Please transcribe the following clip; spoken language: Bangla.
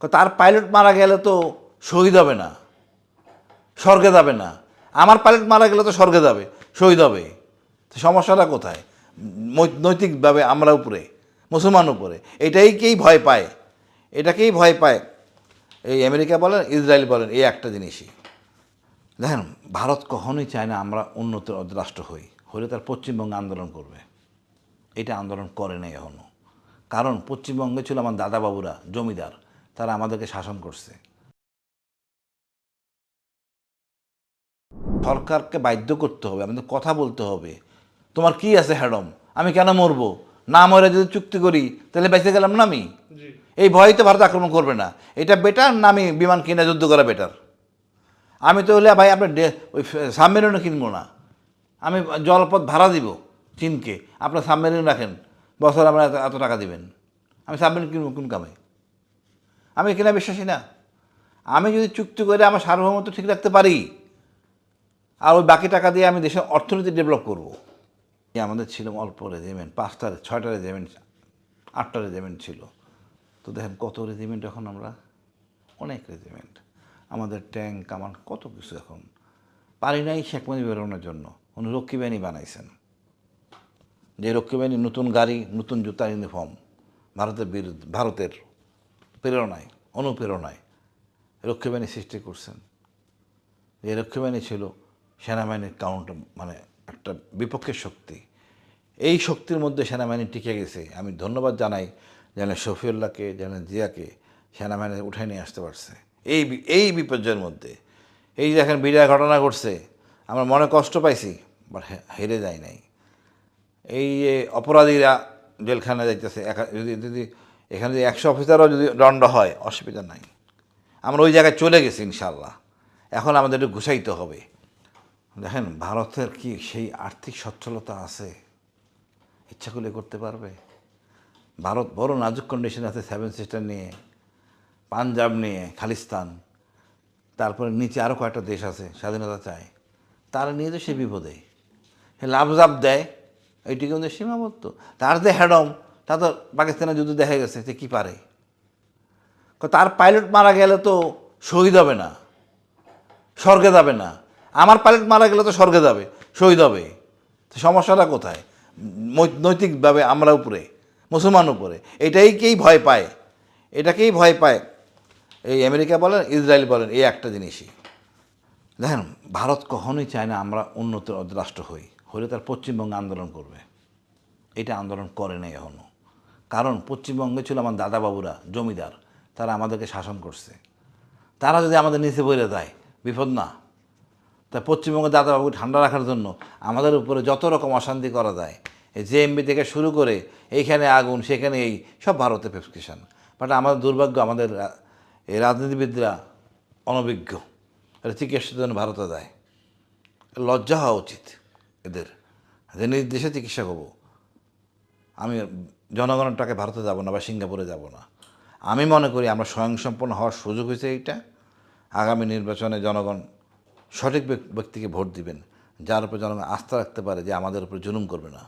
তার পাইলট মারা গেলে তো শহীদ হবে না, স্বর্গে যাবে না। আমার পাইলট মারা গেলে তো স্বর্গে যাবে, শহীদ হবে। তো সমস্যাটা কোথায়? নৈতিকভাবে আমরা উপরে, মুসলমান উপরে, এটাকেই ভয় পায়, এটাকেই ভয় পায়। এই আমেরিকা বলেন, ইসরায়েল বলেন, এই একটা জিনিসই। দেখেন, ভারত কখনোই চায় না আমরা উন্নত রাষ্ট্র হলে তার পশ্চিমবঙ্গে আন্দোলন করবে। এটা আন্দোলন করে নাই এখনও। কারণ পশ্চিমবঙ্গে ছিল আমার দাদাবাবুরা জমিদার, তারা আমাদেরকে শাসন করছে। সরকারকে বাধ্য করতে হবে, আমাদের কথা বলতে হবে। তোমার কি আছে হ্যাডম, আমি কেন মরবো? না মরে যদি চুক্তি করি তাহলে বেঁচে গেলাম না আমি। এই ভয়ই তো ভারত আক্রমণ করবে না। এটা বেটার না আমি বিমান কিনে যুদ্ধ করা বেটার? আমি তো হলে ভাই আপনার ওই সাবমেরিনও কিনবো না, আমি জলপথ ভাড়া দিব চীনকে, আপনার সাবমেরিন রাখেন, বছর আমরা এত টাকা দিবেন। আমি সাবমেরিন কিনবো কোন কামে? আমি কিনা বিশ্বাসী না। আমি যদি চুক্তি করে আমার সার্বভৌমত্ব ঠিক রাখতে পারি, আর ওই বাকি টাকা দিয়ে আমি দেশের অর্থনীতি ডেভেলপ করব। আমাদের ছিল অল্প রেজিমেন্ট, 5টা 6টা রেজিমেন্ট, 8টা রেজিমেন্ট ছিল। তো দেখেন কত রেজিমেন্ট এখন আমরা, অনেক রেজিমেন্ট, আমাদের ট্যাঙ্ক কামান কত কিছু। এখন পারি নাই শেখ মুজিব বেরোনোর জন্য উনি রক্ষী বাহিনী বানাইছেন, যে রক্ষী বাহিনী নতুন গাড়ি, নতুন জুতা, ইউনিফর্ম, ভারতের প্রেরণায়, অনুপ্রেরণায় রক্ষী বাহিনী সৃষ্টি করছেন। যে রক্ষী বাহিনী ছিল সেনাবাহিনীর মানে একটা বিপক্ষের শক্তি। এই শক্তির মধ্যে সেনাবাহিনী টিকে গেছে। আমি ধন্যবাদ জানাই যেন শফিউল্লাহকে, যেন জিয়াকে সেনাবাহিনী উঠে নিয়ে আসতে পারছে এই বিপর্যয়ের মধ্যে। এই যে এখন বিরাট ঘটনা ঘটছে, আমরা মনে কষ্ট পাইছি, বাট হেরে যায় নাই। এই যে অপরাধীরা জেলখানা যাইতেছে, যদি এখানে যদি 100 অফিসারও যদি দণ্ড হয় অসুবিধা নাই, আমরা ওই জায়গায় চলে গেছি ইনশাল্লাহ। এখন আমাদের একটু ঘুষাইতে হবে। দেখেন, ভারতের কি সেই আর্থিক সচ্ছলতা আছে? ইচ্ছা করলে করতে পারবে? ভারত বড় নাজুক কন্ডিশন আছে, 7 সিস্টার নিয়ে, পাঞ্জাব নিয়ে, খালিস্তান, তারপরে নিচে আরও কয়েকটা দেশ আছে স্বাধীনতা চায়, তারা নিয়ে তো সে বিপদে। লাভজাব দেয়, এইটিকে কিন্তু সীমাবদ্ধ। তার যে হ্যাডম, তা তো পাকিস্তানের যুদ্ধ দেখা গেছে যে কী পারে। তার পাইলট মারা গেলে তো শহীদ হবে না, স্বর্গে যাবে না। আমার পাইলট মারা গেলে তো স্বর্গে যাবে, শহীদ হবে। তো সমস্যাটা কোথায়? নৈতিকভাবে আমরা উপরে, মুসলমান উপরে, এটাকেই ভয় পায়, এটাকেই ভয় পায়। এই আমেরিকা বলেন, ইসরায়েল বলেন, এই একটা জিনিসই। দেখেন, ভারত কখনোই চায় না আমরা উন্নত রাষ্ট্র হলে তার পশ্চিমবঙ্গে আন্দোলন করবে। এটা আন্দোলন করে নাই এখনও। কারণ পশ্চিমবঙ্গে ছিল আমার দাদাবাবুরা জমিদার, তারা আমাদেরকে শাসন করছে। তারা যদি আমাদের নিচে বইরে যায় বিপদ না? তাই পশ্চিমবঙ্গের দাদাবাবুকে ঠান্ডা রাখার জন্য আমাদের উপরে যত রকম অশান্তি করা যায়, এই জেএমবি থেকে শুরু করে এইখানে আগুন, সেখানে এই সব ভারতের প্রেসক্রিপশন। বাট আমাদের দুর্ভাগ্য, আমাদের এই রাজনীতিবিদরা অনভিজ্ঞ, এটা চিকিৎসার জন্য ভারতে যায়। লজ্জা হওয়া উচিত এদের, যে নিজ দেশে চিকিৎসা করবো। আমি জনগণের টাকায় ভারতে যাব না বা সিঙ্গাপুরে যাব না। আমি মনে করি আমরা স্বয়ংসম্পন্ন হওয়ার সুযোগ হয়েছে এইটা। আগামী নির্বাচনে জনগণ সঠিক ব্যক্তিকে ভোট দিবেন, যার উপর জনগণ আস্থা রাখতে পারে যে আমাদের উপর জুলুম করবে না।